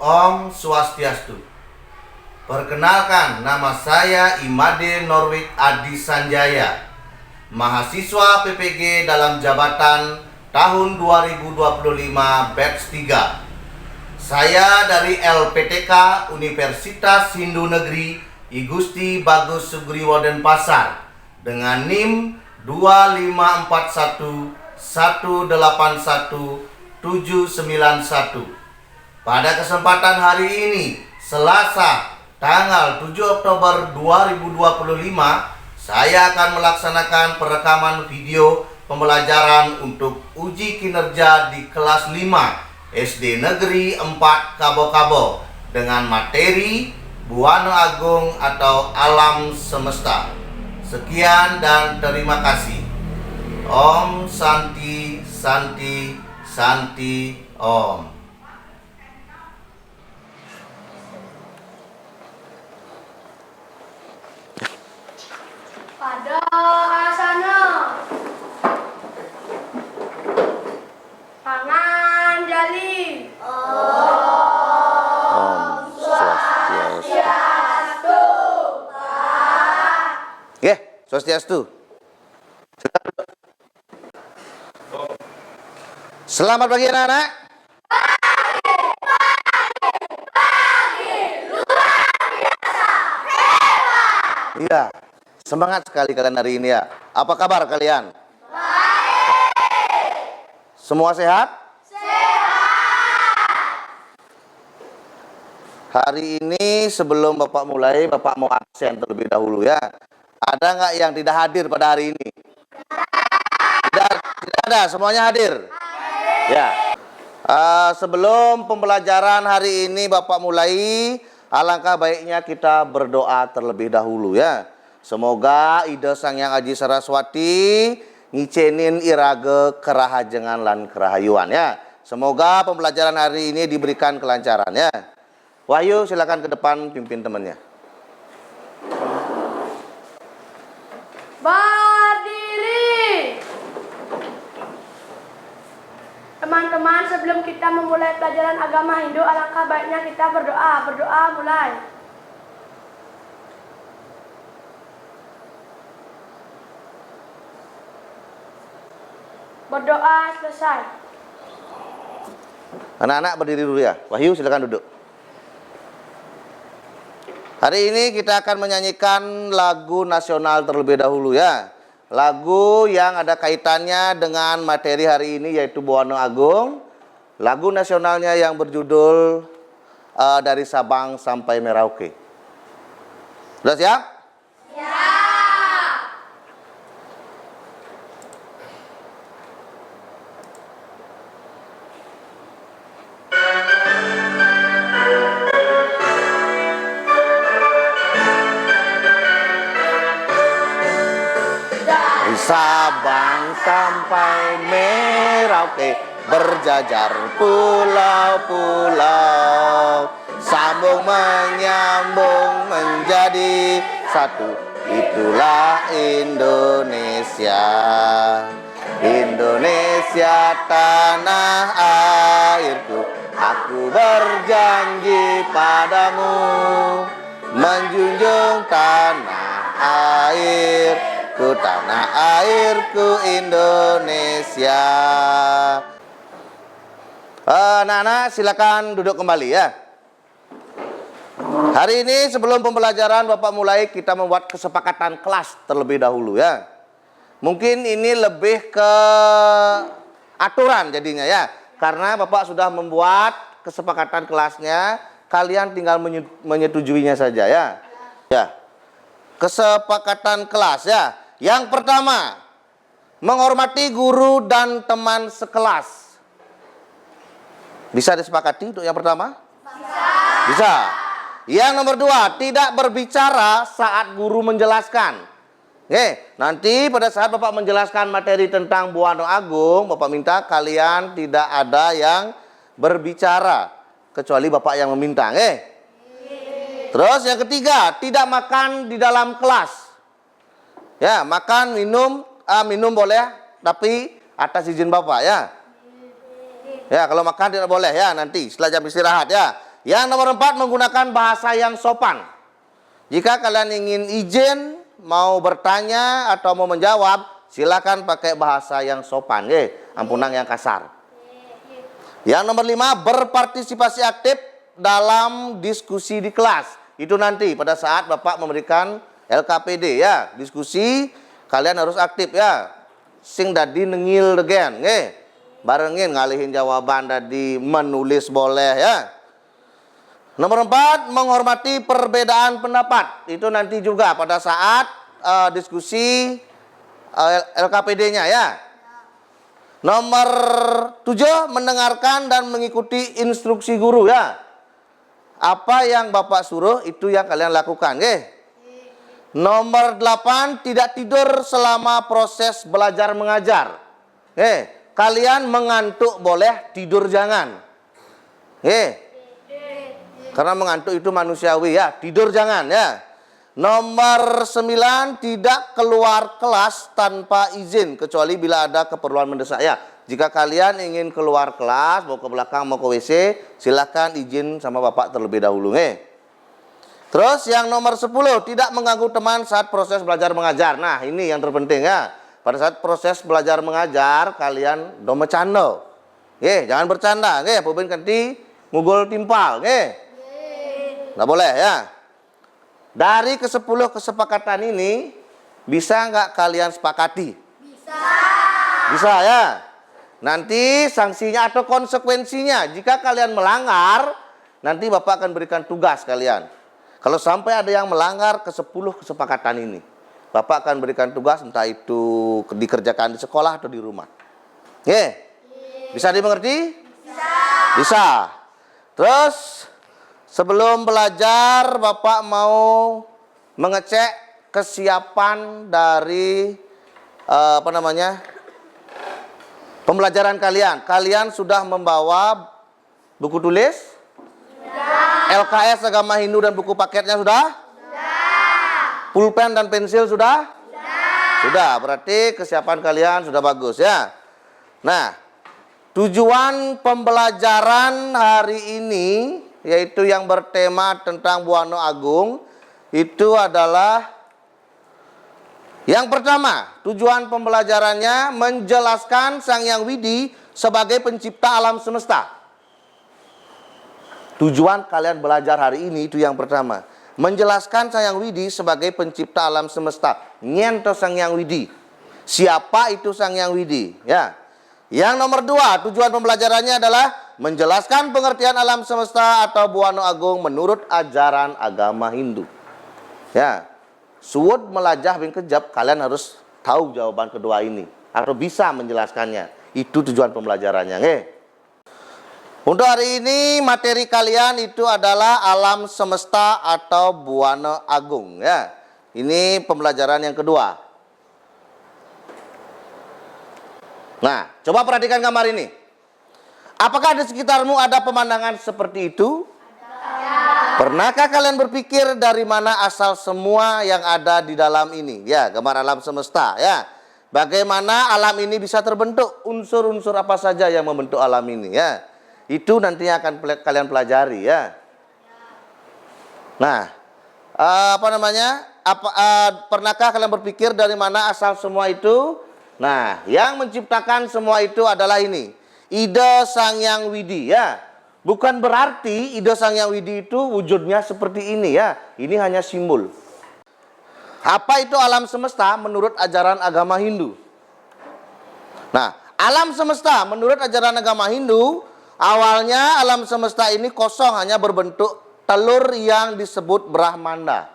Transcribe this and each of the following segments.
Om Swastiastu. Perkenalkan, nama saya Imade Norwid Adi Sanjaya, mahasiswa PPG dalam jabatan tahun 2025 batch 3. Saya dari LPTK Universitas Hindu Negeri I Gusti Bagus Sugriwo Denpasar dengan NIM 2541 181 791. Pada kesempatan hari ini, Selasa, tanggal 7 Oktober 2025, saya akan melaksanakan perekaman video pembelajaran untuk uji kinerja di kelas 5 SD Negeri 4 Kabo-Kabo dengan materi Buana Agung atau Alam Semesta. Sekian dan terima kasih. Om Santi Santi Santi Om. Pada asana, tangan jali. Om Swastiastu. Oke, Swastiastu. Selamat pagi anak-anak. Iya, semangat sekali kalian hari ini ya. Apa kabar kalian? Baik. Semua sehat? Hari ini sebelum Bapak mulai, Bapak mau absen terlebih dahulu ya. Ada nggak yang tidak hadir pada hari ini? Tidak ada, semuanya hadir? Ya. Sebelum pembelajaran hari ini Bapak mulai, alangkah baiknya kita berdoa terlebih dahulu ya. Semoga ide Sang Hyang Aji Saraswati ngicenin irage kerahajengan lan kerahayuan ya. Semoga pembelajaran hari ini diberikan kelancaran ya. Wahyu silakan ke depan pimpin temannya. Berdiri. Teman-teman, sebelum kita memulai pelajaran agama Hindu, alangkah baiknya kita berdoa. Berdoa mulai. Berdoa selesai. Anak-anak berdiri dulu ya. Wahyu silakan duduk. Hari ini kita akan menyanyikan lagu nasional terlebih dahulu ya. Lagu yang ada kaitannya dengan materi hari ini yaitu Buana Agung. Lagu nasionalnya yang berjudul Dari Sabang Sampai Merauke. Sudah siap? Sabang sampai Merauke, berjajar pulau-pulau, sambung menyambung menjadi satu. Itulah Indonesia. Indonesia tanah airku, aku berjanji padamu menjunjung tanah air. Tanah airku Indonesia. Anak-anak silakan duduk kembali ya. Hari ini sebelum pembelajaran Bapak mulai, kita membuat kesepakatan kelas terlebih dahulu ya. Mungkin ini lebih ke aturan jadinya ya. Karena Bapak sudah membuat kesepakatan kelasnya, kalian tinggal menyetujuinya saja ya. Ya. Kesepakatan kelas ya. Yang pertama, menghormati guru dan teman sekelas. Bisa disepakati untuk yang pertama? Bisa. Yang nomor 2, tidak berbicara saat guru menjelaskan. Oke, nanti pada saat Bapak menjelaskan materi tentang Buana Agung, Bapak minta kalian tidak ada yang berbicara kecuali Bapak yang meminta. Terus yang ketiga, tidak makan di dalam kelas. Ya, makan, minum boleh, tapi atas izin Bapak ya. Ya, kalau makan tidak boleh ya nanti setelah jam istirahat ya. Yang nomor 4, menggunakan bahasa yang sopan. Jika kalian ingin izin, mau bertanya atau mau menjawab, silakan pakai bahasa yang sopan, ampunan yang kasar. Yang nomor 5, berpartisipasi aktif dalam diskusi di kelas. Itu nanti pada saat Bapak memberikan LKPD ya, diskusi kalian harus aktif ya. Sing dadi nengil degen, barengin ngalihin jawaban tadi, menulis boleh ya. Nomor 4, menghormati perbedaan pendapat. Itu nanti juga pada saat diskusi LKPD-nya ya. Nomor 7, mendengarkan dan mengikuti instruksi guru ya. Apa yang Bapak suruh itu yang kalian lakukan, Nomor 8, tidak tidur selama proses belajar mengajar. Kalian mengantuk boleh, tidur jangan. Karena mengantuk itu manusiawi ya, tidur jangan ya. Nomor 9, tidak keluar kelas tanpa izin kecuali bila ada keperluan mendesak ya. Jika kalian ingin keluar kelas, mau ke belakang, mau ke WC, silakan izin sama Bapak terlebih dahulu. Terus yang nomor 10, tidak mengganggu teman saat proses belajar mengajar. Nah, ini yang terpenting ya. Pada saat proses belajar mengajar, kalian do bercanda. Jangan bercanda, pubin kanti ngugul timpal, nggak boleh ya. Dari ke-10 kesepakatan ini, bisa nggak kalian sepakati? Bisa. Bisa ya. Nanti sanksinya atau konsekuensinya, jika kalian melanggar, nanti Bapak akan berikan tugas kalian. Kalau sampai ada yang melanggar ke-10 kesepakatan ini, Bapak akan berikan tugas, entah itu dikerjakan di sekolah atau di rumah. Bisa dimengerti? Bisa. Bisa. Terus sebelum belajar, Bapak mau mengecek kesiapan dari pembelajaran kalian. Kalian sudah membawa buku tulis? Sudah. LKS Agama Hindu dan buku paketnya sudah? Sudah. Pulpen dan pensil sudah? Sudah. Sudah, berarti kesiapan kalian sudah bagus ya. Nah, tujuan pembelajaran hari ini, yaitu yang bertema tentang Buana Agung, itu adalah yang pertama, tujuan pembelajarannya menjelaskan Sang Hyang Widi sebagai pencipta alam semesta. Tujuan kalian belajar hari ini itu yang pertama, menjelaskan Sang Hyang Widi sebagai pencipta alam semesta. Nyento Sang Hyang Widi. Siapa itu Sang Hyang Widi? Ya. Yang nomor 2, tujuan pembelajarannya adalah menjelaskan pengertian alam semesta atau Buana Agung menurut ajaran agama Hindu. Ya, suwud melajah bin kejab, kalian harus tahu jawaban kedua ini atau bisa menjelaskannya. Itu tujuan pembelajarannya. Untuk hari ini materi kalian itu adalah alam semesta atau Buana Agung. Ya, ini pembelajaran yang kedua. Nah, coba perhatikan gambar ini. Apakah di sekitarmu ada pemandangan seperti itu? Ada. Pernahkah kalian berpikir dari mana asal semua yang ada di dalam ini? Ya, gambar alam semesta ya. Bagaimana alam ini bisa terbentuk? Unsur-unsur apa saja yang membentuk alam ini ya. Itu nantinya akan kalian pelajari ya. Nah, pernahkah kalian berpikir dari mana asal semua itu? Nah, yang menciptakan semua itu adalah ini, ide Sang Hyang Widi ya. Bukan berarti ide Sang Hyang Widi itu wujudnya seperti ini ya. Ini hanya simbol. Apa itu alam semesta menurut ajaran agama Hindu? Nah, alam semesta menurut ajaran agama Hindu, awalnya alam semesta ini kosong, hanya berbentuk telur yang disebut Brahmanda.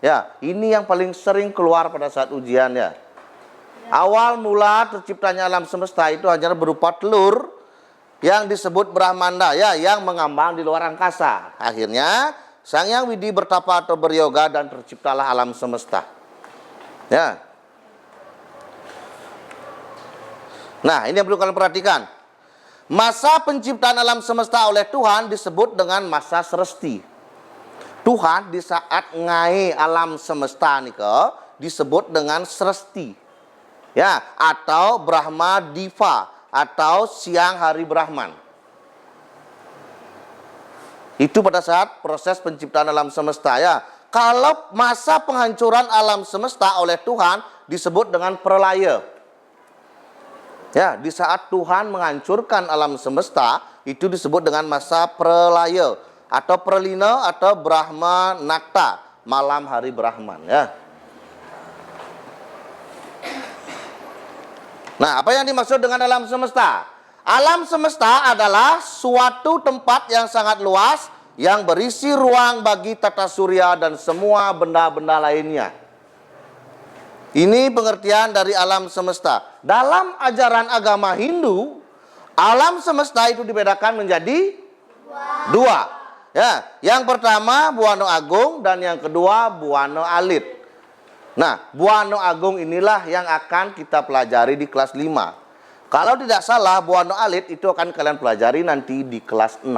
Ya, ini yang paling sering keluar pada saat ujian ya. Awal mula terciptanya alam semesta itu hanya berupa telur yang disebut Brahmanda ya, yang mengambang di luar angkasa. Akhirnya Sang Hyang Widi bertapa atau beryoga dan terciptalah alam semesta. Ya. Nah, ini yang perlu kalian perhatikan. Masa penciptaan alam semesta oleh Tuhan disebut dengan masa Sresti. Tuhan di saat ngai alam semesta nika disebut dengan Sresti. Ya, atau Brahma Diva atau siang hari Brahman. Itu pada saat proses penciptaan alam semesta ya. Kalau masa penghancuran alam semesta oleh Tuhan disebut dengan pralaya. Ya, di saat Tuhan menghancurkan alam semesta itu disebut dengan masa pralaya atau pralina atau Brahma Nakta, malam hari Brahman ya. Nah, apa yang dimaksud dengan alam semesta? Alam semesta adalah suatu tempat yang sangat luas yang berisi ruang bagi tata surya dan semua benda-benda lainnya. Ini pengertian dari alam semesta. Dalam ajaran agama Hindu, alam semesta itu dibedakan menjadi dua. Ya, yang pertama Buana Agung dan yang kedua Buana Alit. Nah, Buana Agung inilah yang akan kita pelajari di kelas 5. Kalau tidak salah, Buana Alit itu akan kalian pelajari nanti di kelas 6.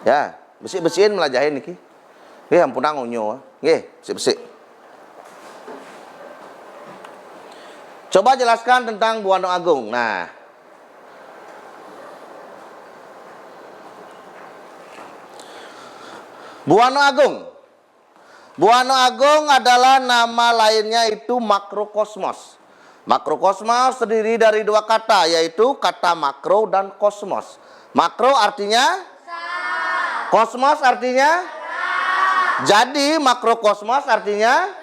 Ya, bersih-bersihin melajahin niki. Nggih, ampun ngonyo. Nggih, bersih-bersih. Coba jelaskan tentang Buana Agung. Nah, Buana Agung. Buana Agung adalah nama lainnya itu makrokosmos. Makrokosmos terdiri dari dua kata, yaitu kata makro dan kosmos. Makro artinya besar. Kosmos artinya besar. Jadi makrokosmos artinya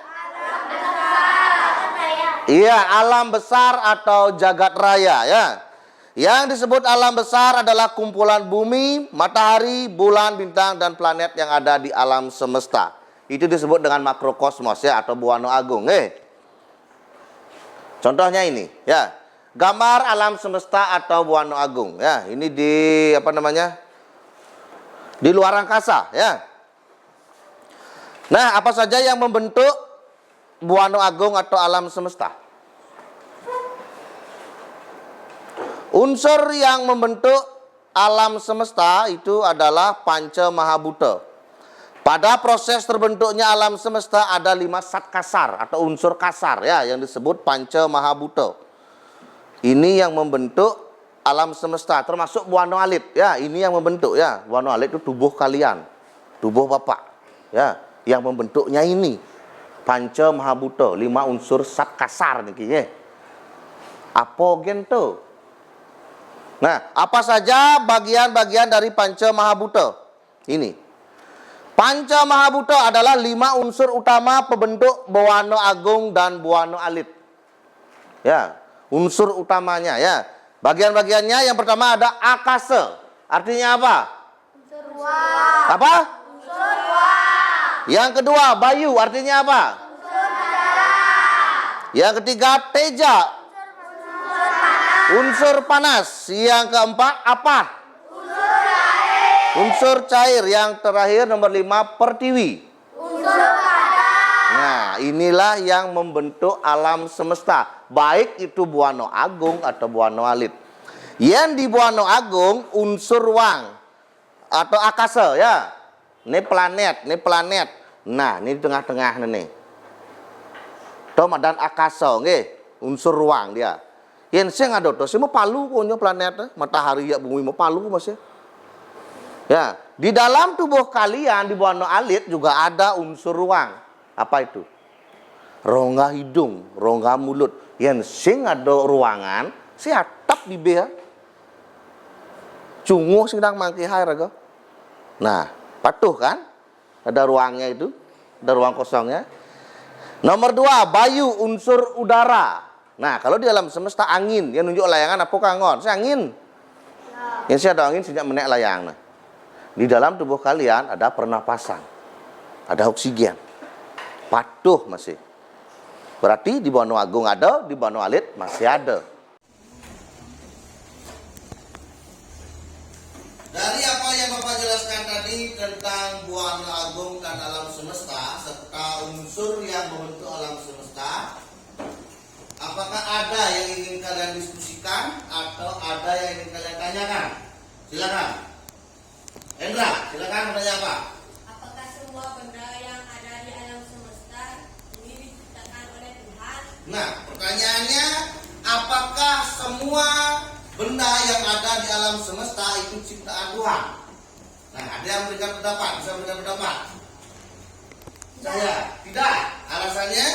iya, alam besar atau jagat raya ya. Yang disebut alam besar adalah kumpulan bumi, matahari, bulan, bintang dan planet yang ada di alam semesta. Itu disebut dengan makrokosmos ya atau Buana Agung. Contohnya ini ya. Gambar alam semesta atau Buana Agung ya. Ini di apa namanya? Di luar angkasa ya. Nah, apa saja yang membentuk Buana Agung atau alam semesta? Unsur yang membentuk alam semesta itu adalah Panca Mahabhuta. Pada proses terbentuknya alam semesta ada 5 zat kasar atau unsur kasar ya yang disebut Panca Mahabhuta. Ini yang membentuk alam semesta termasuk Buana Alit ya, ini yang membentuk ya. Buana Alit itu tubuh kalian, tubuh Bapak ya, yang membentuknya ini Panca Mahabhuta, 5 unsur zat kasar niki ya. Apa gitu? Nah, apa saja bagian-bagian dari Panca Mahabhuta? Ini. Panca Mahabhuta adalah 5 unsur utama pembentuk Buana Agung dan Buana Alit. Ya, unsur utamanya ya. Bagian-bagiannya yang pertama ada akasa. Artinya apa? Unsur ruang. Apa? Unsur ruang. Yang kedua, bayu. Artinya apa? Unsur udara. Yang ketiga, teja. Unsur panas. Yang keempat apa? Unsur cair. Unsur cair. Yang terakhir nomor 5 pertiwi. Unsur padat. Nah, inilah yang membentuk alam semesta. Baik itu Buana Agung atau Buana Alit. Yang di Buana Agung unsur ruang atau akasa ya. Ini planet, Nah, ini di tengah-tengah nih. Dan akasa nggih, unsur ruang dia. Yang saya nggak tahu, saya mau palu punya planet, matahari ya bumi mau palu masih. Ya, di dalam tubuh kalian di Buana Alit juga ada unsur ruang. Apa itu? Rongga hidung, rongga mulut. Yang sing ada ruangan, si atap di bea. Cunguh sedang mangki hai raga. Nah, patuh kan? Ada ruangnya itu, ada ruang kosongnya. Nomor 2, bayu, unsur udara. Nah, kalau di alam semesta angin, yang nunjuk layangan apa kangon? Si angin. Ya. Yang si ada angin sejak menek layang. Nah, di dalam tubuh kalian ada pernapasan, ada oksigen. Patuh masih. Berarti di Buana Agung ada, di Buana Alit masih ada. Dari apa yang Bapak jelaskan tadi tentang Buana Agung dan alam semesta serta unsur yang membentuk alam semesta, apakah ada yang ingin kalian diskusikan atau ada yang ingin kalian tanyakan? Silakan. Hendra, silakan bertanya apa? Apakah semua benda yang ada di alam semesta ini diciptakan oleh Tuhan? Nah, pertanyaannya, apakah semua benda yang ada di alam semesta itu ciptaan Tuhan? Nah, ada yang memberikan pendapat, bisa memberikan pendapat. Saya tidak. Alasannya?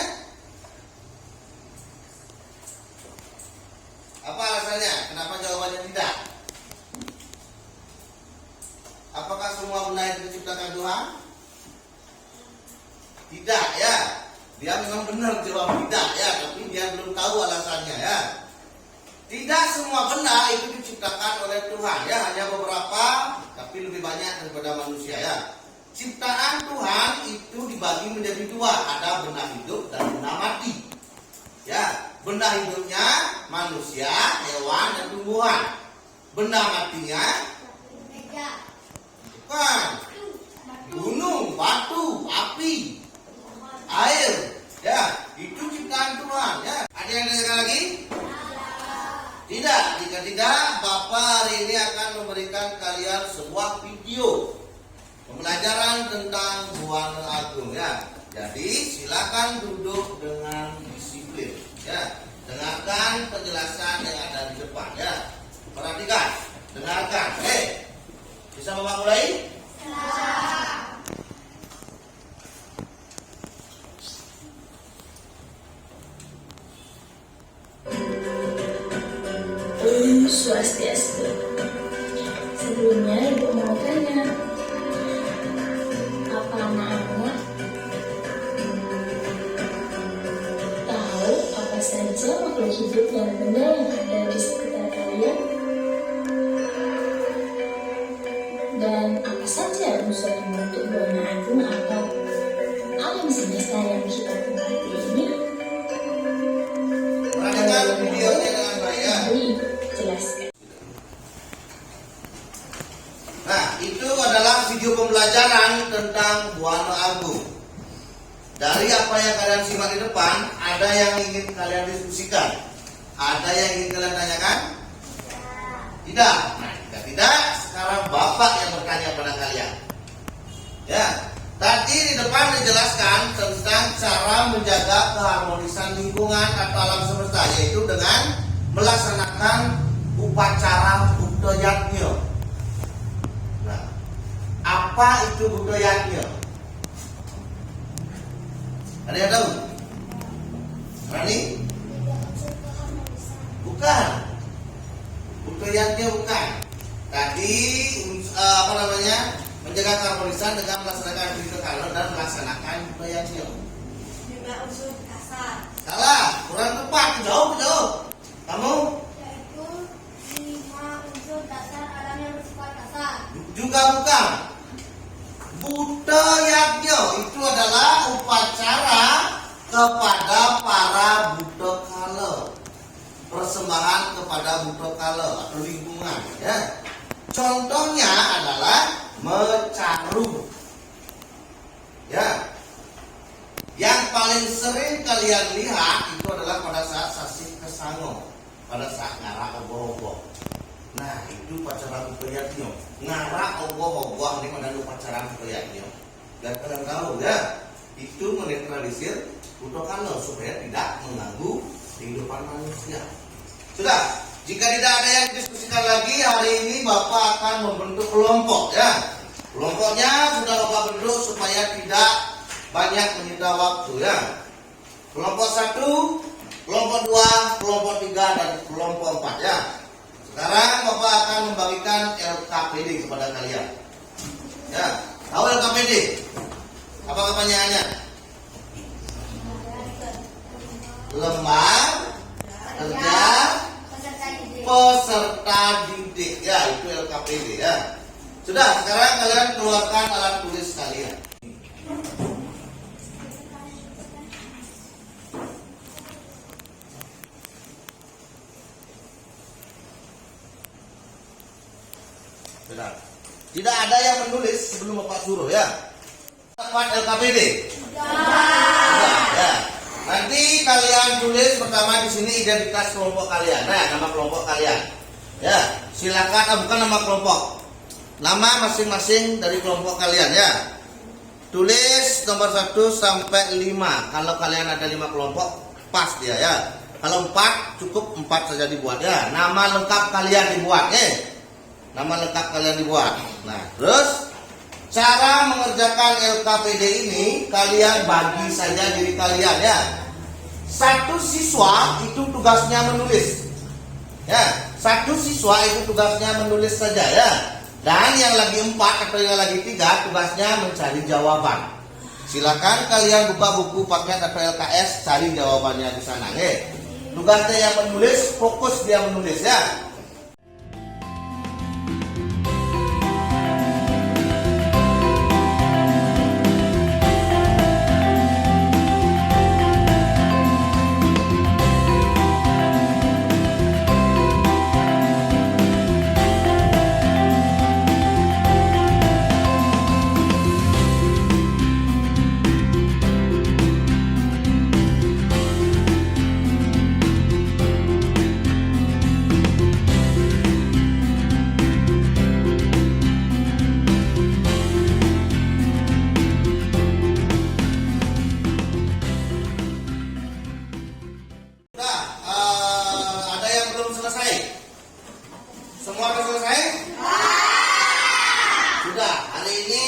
Apa alasannya? Kenapa jawabannya tidak? Apakah semua benda itu diciptakan Tuhan? Tidak ya. Dia memang benar jawab tidak ya, tapi dia belum tahu alasannya ya. Tidak semua benda itu diciptakan oleh Tuhan ya, hanya beberapa, tapi lebih banyak daripada manusia ya. Ciptaan Tuhan itu dibagi menjadi dua, ada benda hidup dan benda mati. Ya, benda hidupnya manusia, hewan dan tumbuhan. Benda matinya bukan gunung, batu, api, air. Ya, itu ciptaan Tuhan ya. Ada yang dengar lagi? Tidak. Jika tidak, Bapak hari ini akan memberikan kalian sebuah video pembelajaran tentang Buana Agung ya. Jadi silakan duduk dengan disiplin ya. Dengarkan penjelasan yang ada di depan ya. Perhatikan, dengarkan. Bisa Bapak mulai? Om Swastiastu. Sebelumnya Ibu mau tanya, apa anak-anak tahu apa saja makhluk hidup dan benda yang ada di sekitar kalian? Dan apa saja unsur yang membentuk Buana Agung atau alam semesta yang kita tempati ini? Perhatikan videonya dengan baik ya. Jelaskan. Nah, itu adalah video pembelajaran tentang Buana Agung. Dari apa yang kalian simak di depan, ada yang ingin kalian diskusikan? Ada yang ingin kalian tanyakan? Tidak. Nah, jika tidak, sekarang Bapak yang bertanya pada kalian. Ya, tadi di depan dijelaskan tentang cara menjaga keharmonisan lingkungan atau alam semesta, yaitu dengan melaksanakan upacara Buddha Yajna. Nah, apa itu Buddha Yajna? Ada yang tahu? Rani? Bukan. Buddha Yajna bukan. Tadi menjaga keharmonisan dengan melaksanakan aktivitas halal dan melaksanakan Buddha Yajna. Juga unsur kasar, Salah, kurang tepat, jauh. Kamu? yaitu 5 unsur dasar alam yang bersifat kasar. Juga bukan. Buddha Yajna itu adalah upacara kepada para Buddha kala. Persembahan kepada Buddha kala atau lingkungan ya. Contohnya adalah mecaru. Ya. Yang paling sering kalian lihat itu adalah pada saat sasi kesango, pada saat ngarak ogoh-ogoh. Nah, itu upacara Buddha Yajna. Ngarak ogoh-ogoh ini pada upacara Buddha Yajna. Dan kalian tahu ya, itu menetralisir Buddha kala supaya tidak mengganggu kehidupan manusia. Sudah, jika tidak ada yang diskusikan lagi, hari ini Bapak akan membentuk kelompok ya. Kelompoknya sudah Bapak bentuk supaya tidak banyak menyita waktu ya. Kelompok 1, kelompok 2, kelompok 3 dan kelompok 4 ya. Sekarang Bapak akan membagikan LKPD kepada kalian. Ya, tahu LKPD? Apa kepanjangannya? Lembar kerja peserta didik ya, itu LKPD ya. Sudah, sekarang kalian keluarkan alat tulis kalian. Sudah. Tidak ada yang menulis sebelum Bapak suruh ya. Dapat LKPD? Sudah, ya. Nanti kalian tulis pertama di sini identitas kelompok kalian. Nah, nama kelompok kalian. Ya, silakan bukan nama kelompok. Nama masing-masing dari kelompok kalian ya. Tulis nomor 1 sampai 5. Kalau kalian ada 5 kelompok, pas dia ya. Kalau 4 cukup 4 saja dibuat ya. Nama lengkap kalian dibuat ya. Nama lengkap kalian dibuat. Nah, terus Cara mengerjakan LKPD ini kalian bagi saja diri kalian ya. Satu siswa itu tugasnya menulis. Ya, satu siswa itu tugasnya menulis saja ya. Dan yang lagi 4 atau yang lagi 3 tugasnya mencari jawaban. Silakan kalian buka buku paket atau LKS, cari jawabannya di sana. Tugasnya yang menulis, fokus dia menulis ya. Semua sudah selesai? Sudah. Hari ini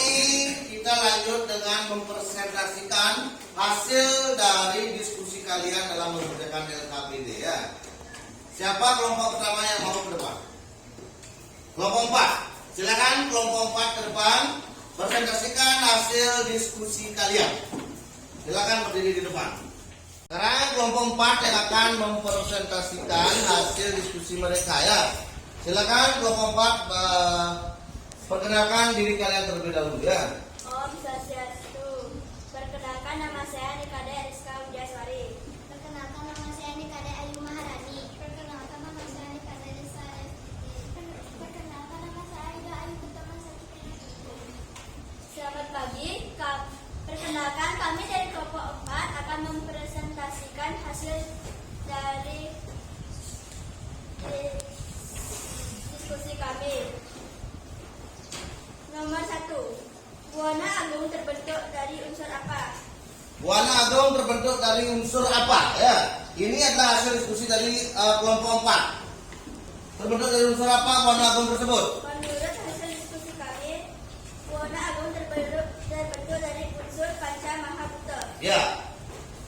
kita lanjut dengan mempresentasikan hasil dari diskusi kalian dalam mengerjakan LKPD ya. Siapa kelompok pertama yang mau ke depan? Kelompok 4. Silakan kelompok 4 ke depan presentasikan hasil diskusi kalian. Silakan berdiri di depan. Sekarang kelompok 4 yang akan mempresentasikan hasil diskusi mereka ya. Silakan kelompok 4 perkenalkan diri kalian terlebih dahulu ya. Om Swastiastu. Perkenalkan nama saya Nikade Rizka Widyaswari. Perkenalkan nama saya Nikade Ayu Maharani. Perkenalkan nama saya Nikade Rizka Perkenalkan nama saya Aida Ayu Utama Sakti. Selamat pagi. Perkenalkan kami dari kelompok 4 akan mempresentasikan hasil dari diskusi kami. Nomor 1. Buana agung terbentuk dari unsur apa? Buana agung terbentuk dari unsur apa? Ya, ini adalah hasil diskusi dari kelompok 4. Terbentuk dari unsur apa buana agung tersebut? Menurut hasil diskusi kami, buana agung terbentuk dari unsur panca mahabhuta. Ya.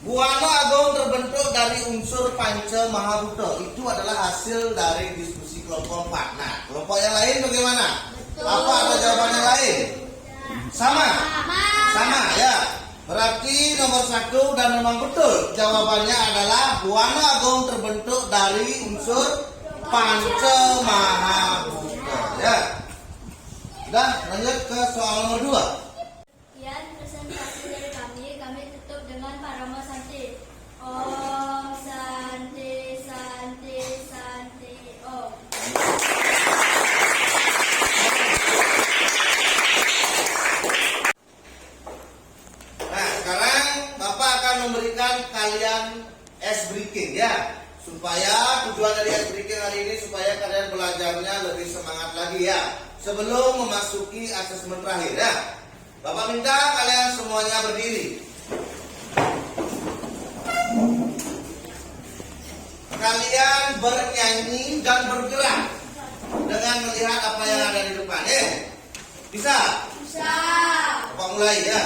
Buana agung terbentuk dari unsur panca mahabhuta. Itu adalah hasil dari diskusi kelompok 4. Nah, kelompok yang lain bagaimana? Betul. Apa ada jawaban yang lain? Sama? Sama ya. Berarti nomor 1 dan memang betul. Jawabannya adalah buana agung terbentuk dari unsur panca mahabhuta ya. Sudah, lanjut ke soal nomor 2. Sekian presentasi dari kami tutup dengan parama santi. Om santi santi santi om. Nah, sekarang Bapak akan memberikan kalian ice breaking ya. Supaya tujuan dari ice breaking hari ini supaya kalian belajarnya lebih semangat lagi ya. Sebelum memasuki asesmen terakhir ya. Bapak minta kalian semuanya berdiri. Kalian bernyanyi dan bergerak dengan melihat apa yang ada di depan. Bisa? Bisa. Bapak mulai ya.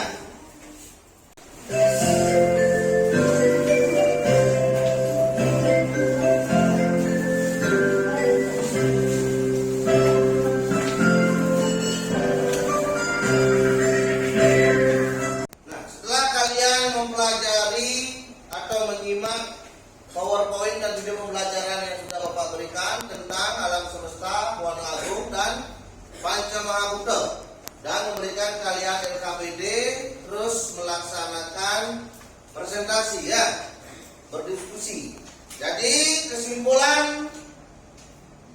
Nah, setelah kalian mempelajari atau menyimak PowerPoint dan video pembelajaran yang sudah Bapak berikan tentang alam semesta, buana agung dan panca mahabhuta, dan memberikan kalian LKPD, terus melaksanakan presentasi ya, berdiskusi. Jadi kesimpulan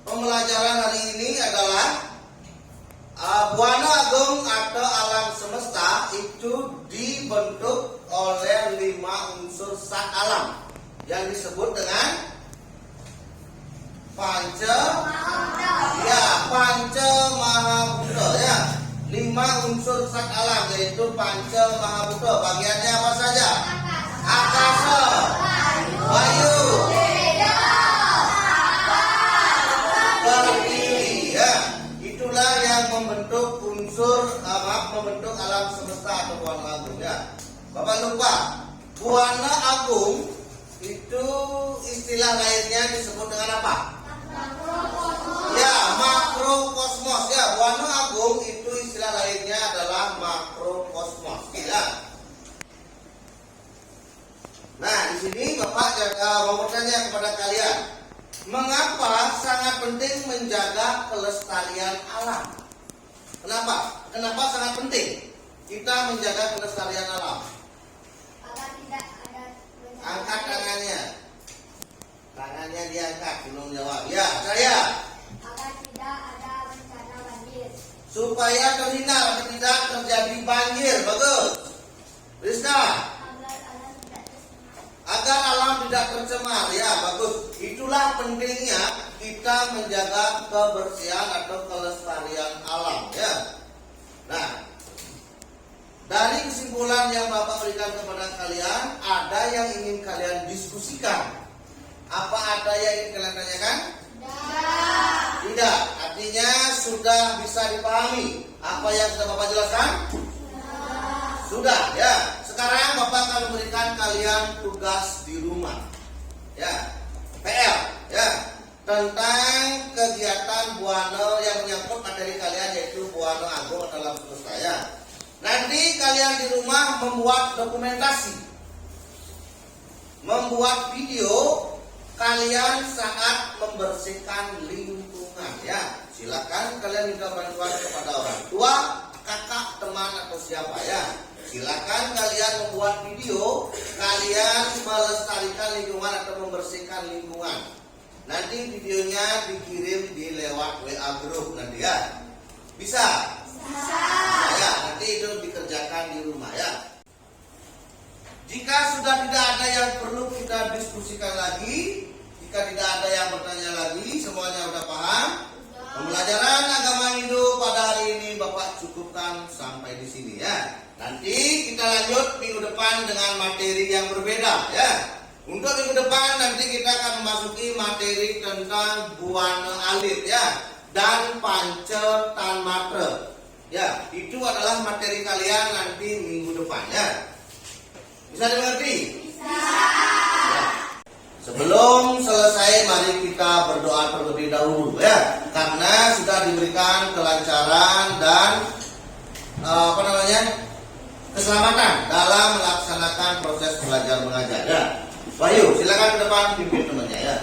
pembelajaran hari ini adalah buana agung atau alam semesta itu dibentuk oleh 5 unsur zat alam yang disebut dengan panca mahabhuta ya. 5 unsur zat alam yaitu panca mahabhuta. Bagiannya apa saja? Akasa, wayu, pertiwi ya. Itulah yang membentuk unsur membentuk alam semesta atau Buana Agung ya. Bapak lupa, Buana Agung itu istilah lainnya disebut dengan apa? Ya, makrokosmos ya. Buana Agung itu istilah lainnya adalah makrokosmos ya. Nah, di sini Bapak mau bertanya kepada kalian, mengapa sangat penting menjaga kelestarian alam? Kenapa? Kenapa sangat penting kita menjaga kelestarian alam? Agar tidak ada bencana. Angkat tangannya. Tangannya diangkat, belum jawab. Ya, saya. Agar tidak ada bencana banjir. Supaya terhindar tidak terjadi banjir. Bagus. Rizka. Agar alam tidak tercemar. Ya, bagus. Itulah pentingnya kita menjaga kebersihan atau kelestarian alam ya. Nah, dari kesimpulan yang Bapak berikan kepada kalian, ada yang ingin kalian diskusikan? Apa ada yang ingin kalian tanyakan? Tidak. Artinya sudah bisa dipahami apa yang sudah Bapak jelaskan? Sudah ya. Sekarang Bapak akan memberikan kalian tugas di rumah. Ya. PR ya. Tentang kegiatan Buana yang menyangkut materi kalian, yaitu Buana Agung atau alam semesta ya. Nanti kalian di rumah membuat dokumentasi, membuat video kalian saat membersihkan lingkungan ya. Silakan kalian minta bantuan kepada orang tua, kakak, teman atau siapa ya. Silakan kalian membuat video kalian melestarikan lingkungan atau membersihkan lingkungan. Nanti videonya dikirim di lewat WA group nanti ya. Bisa? Ya, nanti itu dikerjakan di rumah ya. Jika sudah tidak ada yang perlu kita diskusikan lagi, jika tidak ada yang bertanya lagi, semuanya sudah paham? Pembelajaran agama Hindu pada hari ini Bapak cukupkan sampai di sini ya. Nanti kita lanjut minggu depan dengan materi yang berbeda ya. Untuk minggu depan nanti kita akan memasuki materi tentang Buana Alit ya, dan Pancetanmatra. Ya, itu adalah materi kalian nanti minggu depan ya. Bisa dimengerti? Bisa. Ya. Sebelum selesai, mari kita berdoa terlebih dahulu ya, karena sudah diberikan kelancaran dan keselamatan dalam melaksanakan proses belajar mengajar ya. Wahyu, silakan ke depan pimpin temannya ya.